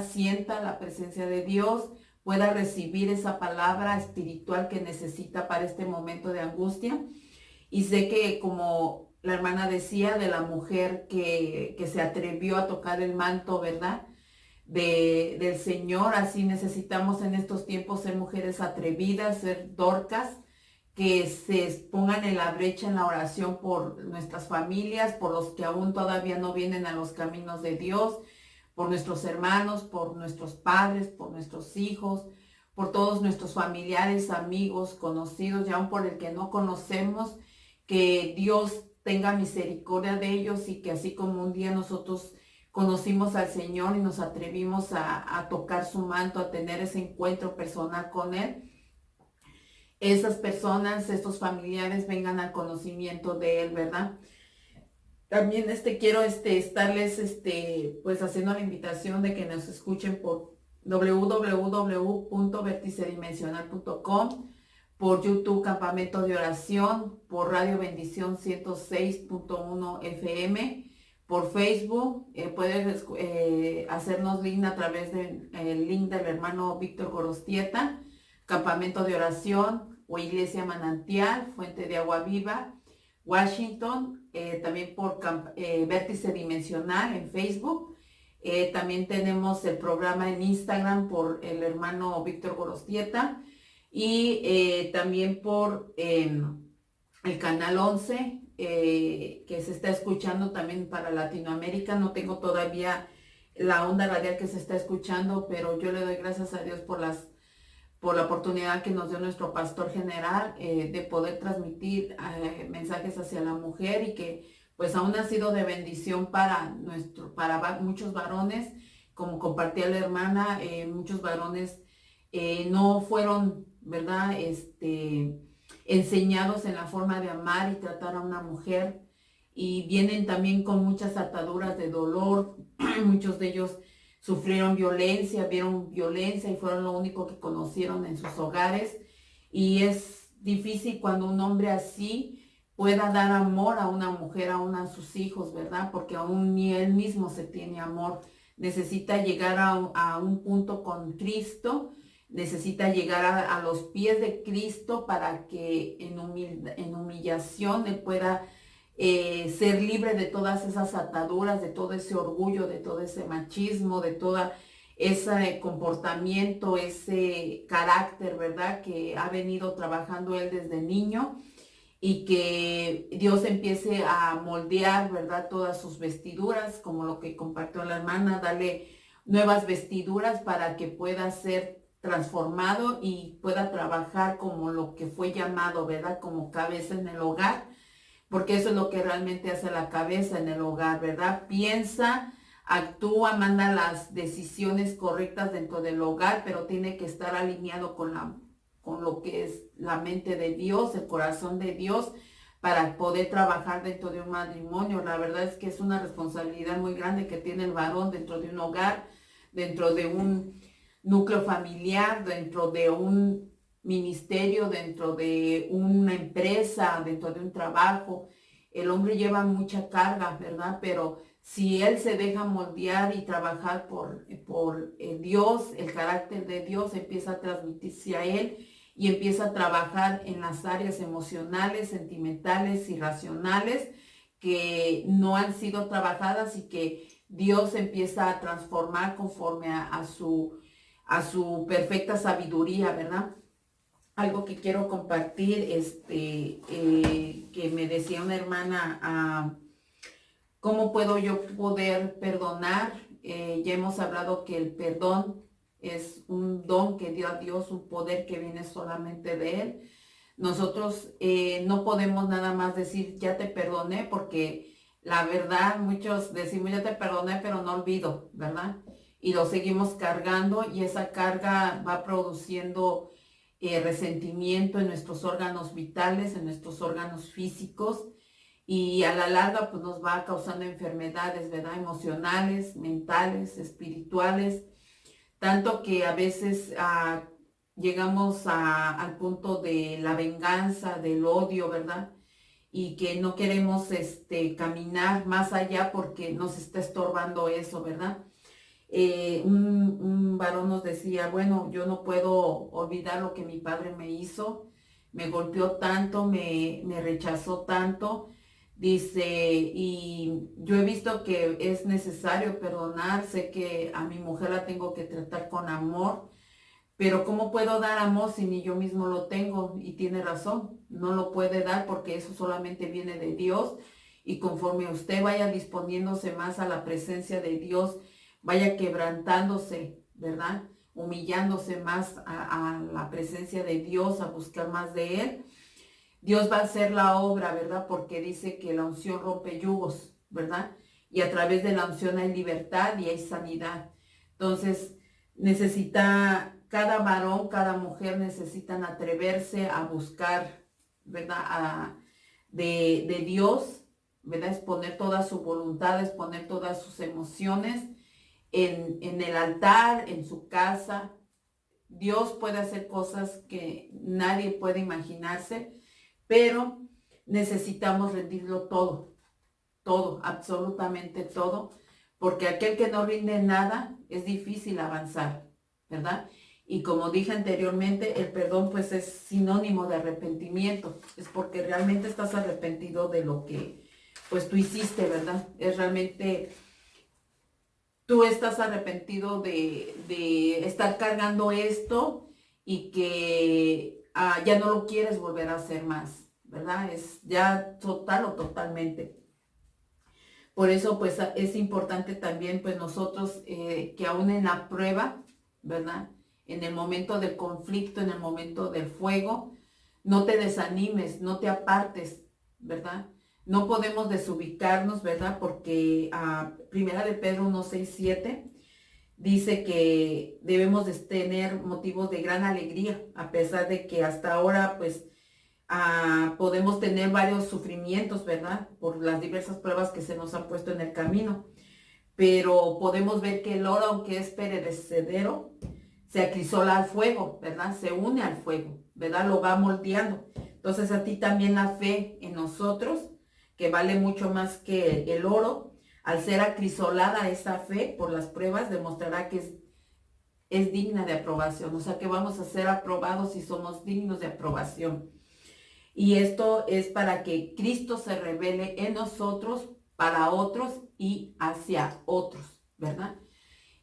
sienta la presencia de Dios, pueda recibir esa palabra espiritual que necesita para este momento de angustia. Y sé que, como la hermana decía, de la mujer que se atrevió a tocar el manto, ¿verdad?, del Señor, así necesitamos en estos tiempos ser mujeres atrevidas, ser Dorcas, que se pongan en la brecha en la oración por nuestras familias, por los que aún todavía no vienen a los caminos de Dios, por nuestros hermanos, por nuestros padres, por nuestros hijos, por todos nuestros familiares, amigos, conocidos, y aún por el que no conocemos, que Dios tenga misericordia de ellos y que así como un día nosotros conocimos al Señor y nos atrevimos a tocar su manto, a tener ese encuentro personal con Él, esas personas, estos familiares vengan al conocimiento de Él, ¿verdad? También quiero estarles pues haciendo la invitación de que nos escuchen por www.verticedimensional.com, por YouTube Campamento de Oración, por Radio Bendición 106.1 FM, por Facebook. Puedes hacernos link a través del link del hermano Víctor Gorostieta, Campamento de Oración o Iglesia Manantial, Fuente de Agua Viva, Washington. También por Vértice Dimensional en Facebook. También tenemos el programa en Instagram por el hermano Víctor Gorostieta y también por el canal 11 que se está escuchando también para Latinoamérica. No tengo todavía la onda radial que se está escuchando, pero yo le doy gracias a Dios por la oportunidad que nos dio nuestro pastor general de poder transmitir mensajes hacia la mujer, y que pues aún ha sido de bendición para muchos varones, como compartía la hermana. Muchos varones no fueron, ¿verdad?, enseñados en la forma de amar y tratar a una mujer, y vienen también con muchas ataduras de dolor. Muchos de ellos sufrieron violencia, vieron violencia y fueron lo único que conocieron en sus hogares. Y es difícil cuando un hombre así pueda dar amor a una mujer, aún a sus hijos, ¿verdad? Porque aún ni él mismo se tiene amor. Necesita llegar a un punto con Cristo, necesita llegar a los pies de Cristo para que en humillación él pueda ser libre de todas esas ataduras, de todo ese orgullo, de todo ese machismo, de todo ese comportamiento, ese carácter, ¿verdad?, que ha venido trabajando él desde niño. y que Dios empiece a moldear, ¿verdad? Todas sus vestiduras, como lo que compartió la hermana, darle nuevas vestiduras para que pueda ser transformado y pueda trabajar como lo que fue llamado, ¿verdad? Como cabeza en el hogar, porque eso es lo que realmente hace la cabeza en el hogar, ¿verdad? Piensa, actúa, manda las decisiones correctas dentro del hogar, pero tiene que estar alineado con lo que es la mente de Dios, el corazón de Dios, para poder trabajar dentro de un matrimonio. La verdad es que es una responsabilidad muy grande que tiene el varón dentro de un hogar, dentro de un núcleo familiar, dentro de un ministerio, dentro de una empresa, dentro de un trabajo. El hombre lleva mucha carga, ¿verdad? Pero si él se deja moldear y trabajar por Dios, el carácter de Dios empieza a transmitirse a él y empieza a trabajar en las áreas emocionales, sentimentales y racionales que no han sido trabajadas y que Dios empieza a transformar conforme a su perfecta sabiduría, ¿verdad? Algo que quiero compartir, que me decía una hermana, ¿cómo puedo yo poder perdonar? Ya hemos hablado que el perdón es un don que dio a Dios, un poder que viene solamente de Él. Nosotros no podemos nada más decir, ya te perdoné, porque la verdad, muchos decimos, ya te perdoné, pero no olvido, ¿verdad? Y lo seguimos cargando y esa carga va produciendo resentimiento en nuestros órganos vitales, en nuestros órganos físicos y a la larga pues nos va causando enfermedades, ¿verdad? Emocionales, mentales, espirituales, tanto que a veces llegamos al punto de la venganza, del odio, ¿verdad? Y que no queremos caminar más allá porque nos está estorbando eso, ¿verdad? Un varón nos decía, bueno, yo no puedo olvidar lo que mi padre me hizo, me golpeó tanto, me rechazó tanto, dice, y yo he visto que es necesario perdonar, sé que a mi mujer la tengo que tratar con amor, pero ¿cómo puedo dar amor si ni yo mismo lo tengo? Y tiene razón, no lo puede dar porque eso solamente viene de Dios y conforme usted vaya disponiéndose más a la presencia de Dios, vaya quebrantándose, ¿verdad? Humillándose más a la presencia de Dios, a buscar más de Él. Dios va a hacer la obra, ¿verdad? Porque dice que la unción rompe yugos, ¿verdad? Y a través de la unción hay libertad y hay sanidad. Entonces, cada varón, cada mujer necesitan atreverse a buscar, ¿verdad? De Dios, ¿verdad? Exponer toda su voluntad, exponer todas sus emociones en el altar, en su casa. Dios puede hacer cosas que nadie puede imaginarse, pero necesitamos rendirlo todo, todo, absolutamente todo, porque aquel que no rinde nada es difícil avanzar, ¿verdad? Y como dije anteriormente, el perdón pues es sinónimo de arrepentimiento, es porque realmente estás arrepentido de lo que pues tú hiciste, ¿verdad? Es realmente tú estás arrepentido de estar cargando esto y que ya no lo quieres volver a hacer más, ¿verdad? Es ya total o totalmente. Por eso, pues, es importante también, pues, nosotros que aún en la prueba, ¿verdad? En el momento del conflicto, en el momento del fuego, no te desanimes, no te apartes, ¿verdad? No podemos desubicarnos, ¿verdad? Porque Primera de Pedro 1:6-7 dice que debemos de tener motivos de gran alegría, a pesar de que hasta ahora, pues, podemos tener varios sufrimientos, ¿verdad? Por las diversas pruebas que se nos han puesto en el camino. Pero podemos ver que el oro, aunque es perecedero, se acrisola al fuego, ¿verdad? Se une al fuego, ¿verdad? Lo va moldeando. Entonces a ti también la fe en nosotros, que vale mucho más que el oro, al ser acrisolada esa fe por las pruebas, demostrará que es digna de aprobación. O sea que vamos a ser aprobados si somos dignos de aprobación. Y esto es para que Cristo se revele en nosotros, para otros y hacia otros, ¿verdad?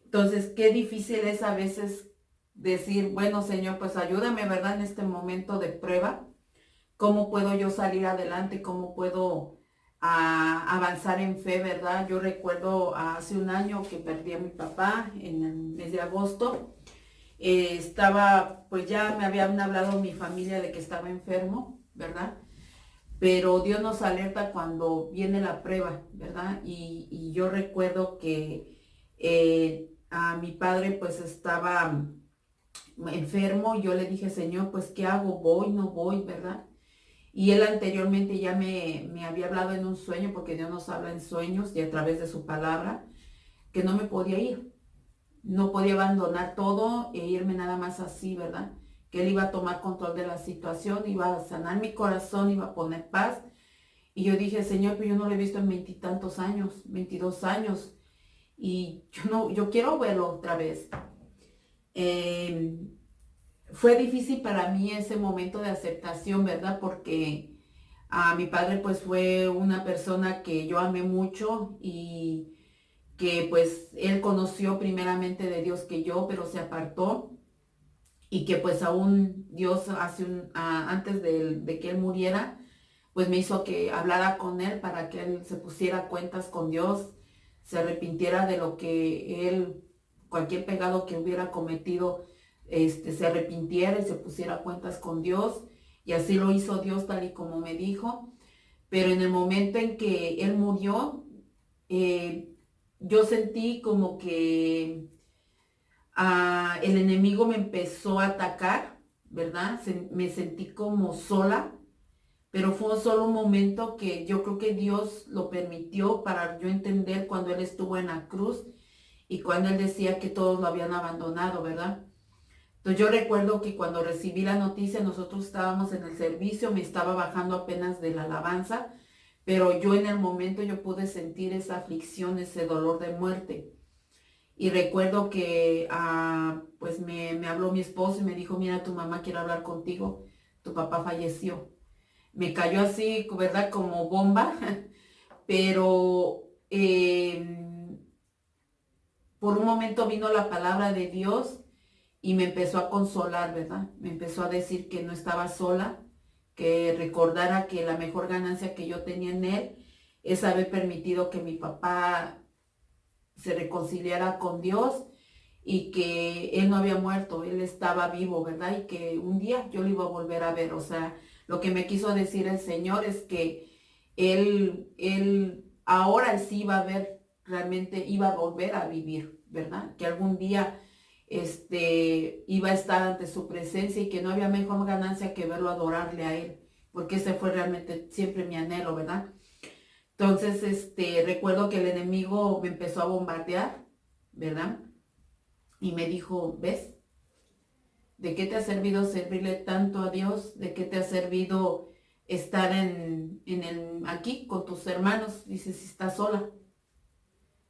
Entonces, qué difícil es a veces decir, bueno, Señor, pues ayúdame, ¿verdad? En este momento de prueba, ¿Cómo puedo yo salir adelante? ¿Cómo puedo avanzar en fe, verdad? Yo recuerdo hace un año que perdí a mi papá en el mes de agosto. Estaba, pues ya me habían hablado mi familia de que estaba enfermo, ¿verdad? Pero Dios nos alerta cuando viene la prueba, ¿verdad? Y yo recuerdo que a mi padre pues estaba enfermo. Yo le dije, Señor, pues ¿qué hago? ¿Voy? ¿No voy? ¿Verdad? Y él anteriormente ya me había hablado en un sueño, porque Dios nos habla en sueños y a través de su palabra, que no me podía ir, no podía abandonar todo e irme nada más así, ¿verdad? Que él iba a tomar control de la situación, iba a sanar mi corazón, iba a poner paz. Y yo dije, Señor, pues yo no lo he visto en 20 y tantos años, 22 años, y yo no, yo quiero verlo otra vez. Eh, Fue difícil para mí ese momento de aceptación, ¿verdad? Porque a mi padre pues fue una persona que yo amé mucho y que pues él conoció primeramente de Dios que yo, pero se apartó, y que pues aún Dios antes de que él muriera, pues me hizo que hablara con él para que él se pusiera a cuentas con Dios, se arrepintiera de lo que él, cualquier pecado que hubiera cometido, se arrepintiera y se pusiera a cuentas con Dios. Y así lo hizo Dios tal y como me dijo. Pero en el momento en que él murió, eh, yo sentí como que el enemigo me empezó a atacar, ¿verdad? Me sentí como sola, pero fue solo un momento que yo creo que Dios lo permitió para yo entender cuando Él estuvo en la cruz y cuando Él decía que todos lo habían abandonado, ¿verdad? Entonces yo recuerdo que cuando recibí la noticia, nosotros estábamos en el servicio, me estaba bajando apenas de la alabanza, pero yo en el momento yo pude sentir esa aflicción, ese dolor de muerte. Y recuerdo que pues me habló mi esposo y me dijo, mira, tu mamá quiere hablar contigo, tu papá falleció. Me cayó así, ¿verdad? Como bomba, pero por un momento vino la palabra de Dios y me empezó a consolar, ¿verdad? Me empezó a decir que no estaba sola, que recordara que la mejor ganancia que yo tenía en él es haber permitido que mi papá se reconciliara con Dios y que él no había muerto, él estaba vivo, ¿verdad? Y que un día yo lo iba a volver a ver. O sea, lo que me quiso decir el Señor es que él ahora él sí iba a ver, realmente iba a volver a vivir, ¿verdad? Que algún día iba a estar ante su presencia y que no había mejor ganancia que verlo adorarle a él, porque ese fue realmente siempre mi anhelo, ¿verdad? Entonces, recuerdo que el enemigo me empezó a bombardear, ¿verdad? Y me dijo, ¿ves? ¿De qué te ha servido servirle tanto a Dios? ¿De qué te ha servido estar aquí con tus hermanos? Dice, si estás sola.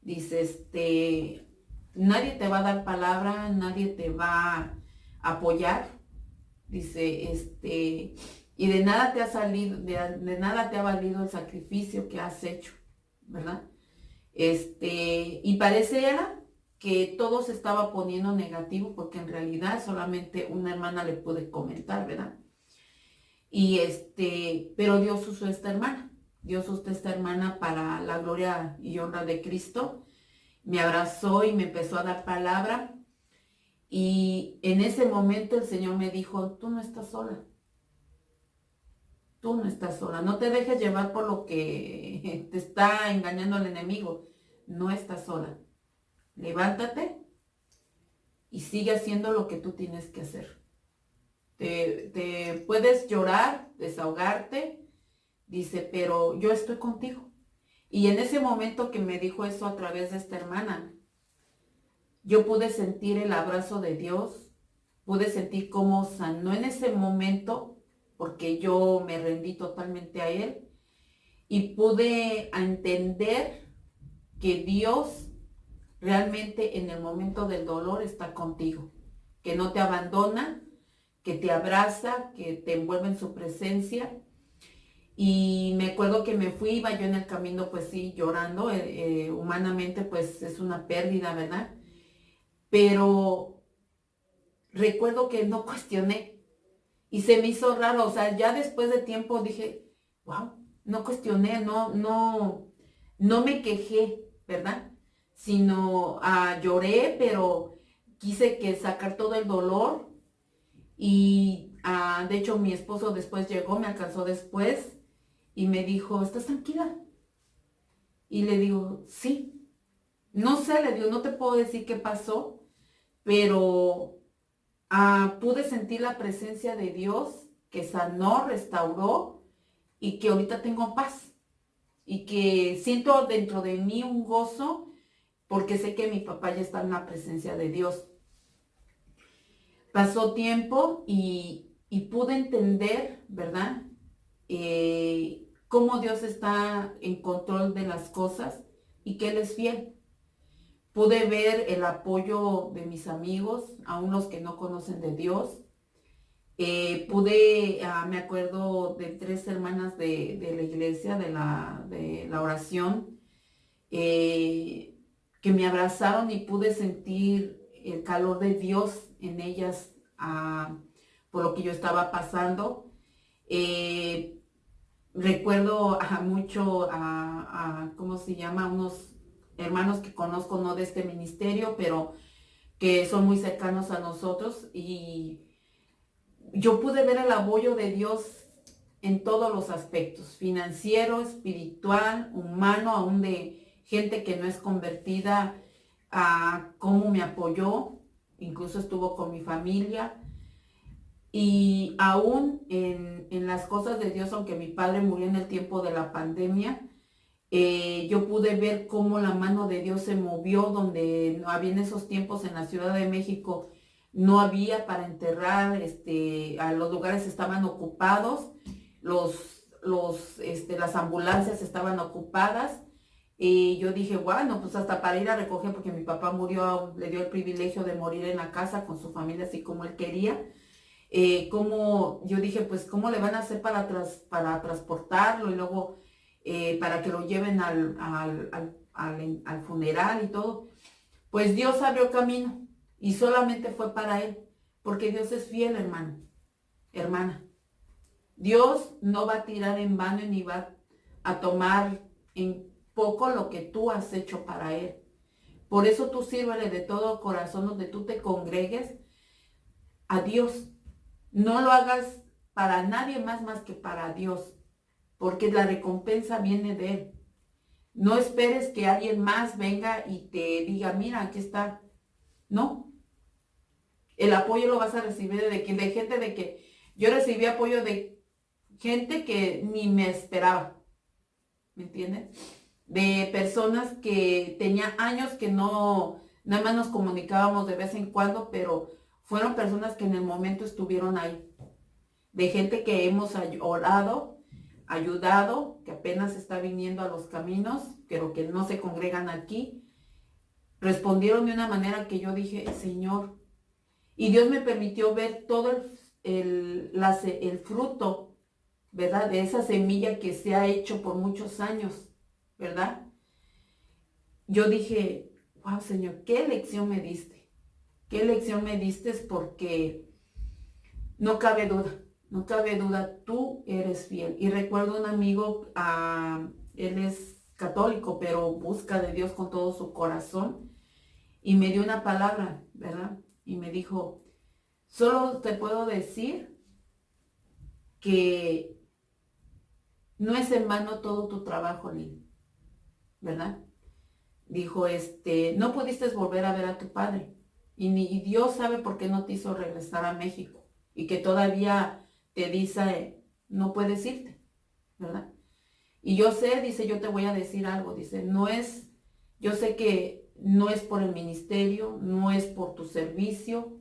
Dice, nadie te va a dar palabra, nadie te va a apoyar. Dice, y de nada te ha salido, de nada te ha valido el sacrificio que has hecho, ¿verdad? Y pareciera que todo se estaba poniendo negativo, porque en realidad solamente una hermana le pude comentar, ¿verdad? Y pero Dios usó esta hermana, Dios usó esta hermana para la gloria y honra de Cristo. Me abrazó y me empezó a dar palabra. Y en ese momento el Señor me dijo, tú no estás sola. Tú no estás sola. No te dejes llevar por lo que te está engañando el enemigo. No estás sola. Levántate y sigue haciendo lo que tú tienes que hacer. Te puedes llorar, desahogarte, dice, pero yo estoy contigo. Y en ese momento que me dijo eso a través de esta hermana, yo pude sentir el abrazo de Dios, pude sentir cómo sanó en ese momento, porque yo me rendí totalmente a Él, y pude entender que Dios realmente en el momento del dolor está contigo, que no te abandona, que te abraza, que te envuelve en su presencia. Y me acuerdo que me fui, iba yo en el camino, pues sí, llorando, humanamente pues es una pérdida, ¿verdad? Pero recuerdo que no cuestioné Y se me hizo raro, o sea, ya después de tiempo dije, wow, no cuestioné, no me quejé, ¿verdad? Sino lloré, pero quise que sacar todo el dolor y de hecho mi esposo después llegó, me alcanzó después y me dijo, ¿estás tranquila? Y le digo, sí. No sé, le digo, no te puedo decir qué pasó, pero pude sentir la presencia de Dios que sanó, restauró y que ahorita tengo paz y que siento dentro de mí un gozo porque sé que mi papá ya está en la presencia de Dios. Pasó tiempo y pude entender, ¿verdad? Cómo Dios está en control de las cosas y que Él es fiel. Pude ver el apoyo de mis amigos, aún los que no conocen de Dios. Me acuerdo de 3 hermanas de la iglesia, de la oración, que me abrazaron y pude sentir el calor de Dios en ellas por lo que yo estaba pasando. Eh, Recuerdo mucho ¿cómo se llama? Unos hermanos que conozco, no de este ministerio, pero que son muy cercanos a nosotros y yo pude ver el apoyo de Dios en todos los aspectos, financiero, espiritual, humano, aún de gente que no es convertida, a cómo me apoyó, incluso estuvo con mi familia. Y aún en las cosas de Dios, aunque mi padre murió en el tiempo de la pandemia, yo pude ver cómo la mano de Dios se movió donde no había en esos tiempos en la Ciudad de México, no había para enterrar, a los lugares estaban ocupados, las ambulancias estaban ocupadas. Y yo dije, bueno, pues hasta para ir a recoger, porque mi papá murió, le dio el privilegio de morir en la casa con su familia, así como él quería. Como yo dije, pues, ¿cómo le van a hacer para transportarlo y luego para que lo lleven al funeral y todo? Pues Dios abrió camino y solamente fue para él, porque Dios es fiel, hermano, hermana. Dios no va a tirar en vano ni va a tomar en poco lo que tú has hecho para él. Por eso tú sírvele de todo corazón donde tú te congregues a Dios. No lo hagas para nadie más que para Dios, porque la recompensa viene de Él. No esperes que alguien más venga y te diga, mira, aquí está. No. El apoyo lo vas a recibir de gente de que yo recibí apoyo de gente que ni me esperaba. ¿Me entiendes? De personas que tenía años que no, nada más nos comunicábamos de vez en cuando, pero fueron personas que en el momento estuvieron ahí. De gente que hemos orado, ayudado, que apenas está viniendo a los caminos, pero que no se congregan aquí. Respondieron de una manera que yo dije, Señor, y Dios me permitió ver todo el fruto, ¿verdad? De esa semilla que se ha hecho por muchos años, ¿verdad? Yo dije, wow, Señor, ¿qué lección me diste? ¿Qué lección me diste? Porque no cabe duda. No cabe duda, tú eres fiel. Y recuerdo un amigo, él es católico, pero busca de Dios con todo su corazón. Y me dio una palabra, ¿verdad? Y me dijo, solo te puedo decir que no es en vano todo tu trabajo, Lili, ¿verdad? Dijo, no pudiste volver a ver a tu padre. Y Dios sabe por qué no te hizo regresar a México. Y que todavía te dice, no puedes irte, ¿verdad? Y yo sé, dice, yo te voy a decir algo, dice, yo sé que no es por el ministerio, no es por tu servicio,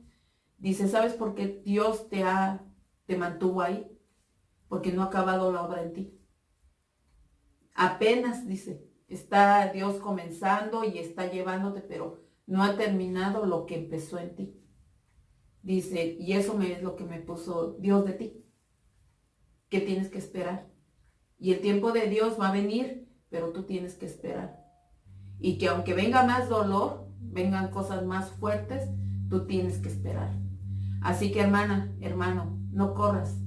dice, ¿sabes por qué Dios te mantuvo ahí? Porque no ha acabado la obra en ti. Apenas, dice, está Dios comenzando y está llevándote, pero no ha terminado lo que empezó en ti. Dice, y eso es lo que me puso Dios de ti. Que tienes que esperar. Y el tiempo de Dios va a venir, pero tú tienes que esperar. Y que aunque venga más dolor, vengan cosas más fuertes, tú tienes que esperar. Así que hermana, hermano, no corras,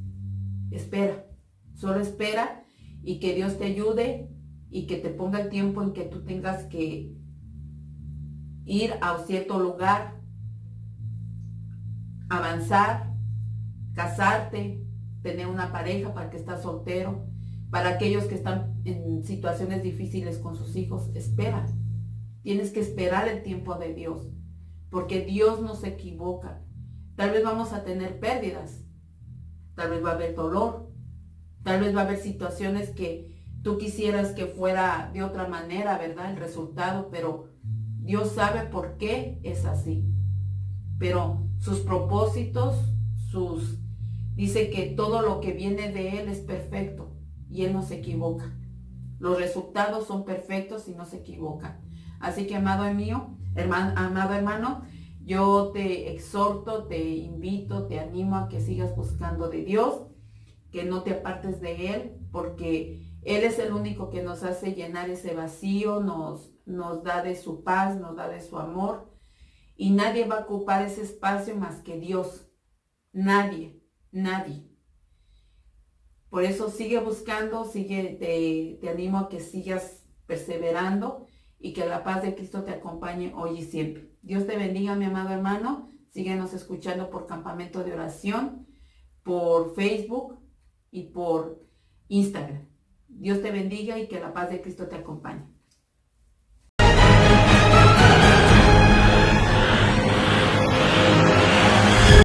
espera, solo espera y que Dios te ayude y que te ponga el tiempo en que tú tengas que ir a cierto lugar, avanzar, casarte, tener una pareja para que estás soltero, para aquellos que están en situaciones difíciles con sus hijos, espera. Tienes que esperar el tiempo de Dios, porque Dios no se equivoca. Tal vez vamos a tener pérdidas, tal vez va a haber dolor, tal vez va a haber situaciones que tú quisieras que fuera de otra manera, ¿verdad? El resultado, pero Dios sabe por qué es así. Pero sus propósitos, dice que todo lo que viene de Él es perfecto y Él no se equivoca. Los resultados son perfectos y no se equivocan. Así que, amado hermano, yo te exhorto, te invito, te animo a que sigas buscando de Dios, que no te apartes de Él, porque Él es el único que nos hace llenar ese vacío, nos da de su paz, nos da de su amor, y nadie va a ocupar ese espacio más que Dios. Nadie. Por eso sigue buscando, te animo a que sigas perseverando y que la paz de Cristo te acompañe hoy y siempre. Dios te bendiga, mi amado hermano. Síguenos escuchando por Campamento de Oración, por Facebook y por Instagram. Dios te bendiga y que la paz de Cristo te acompañe.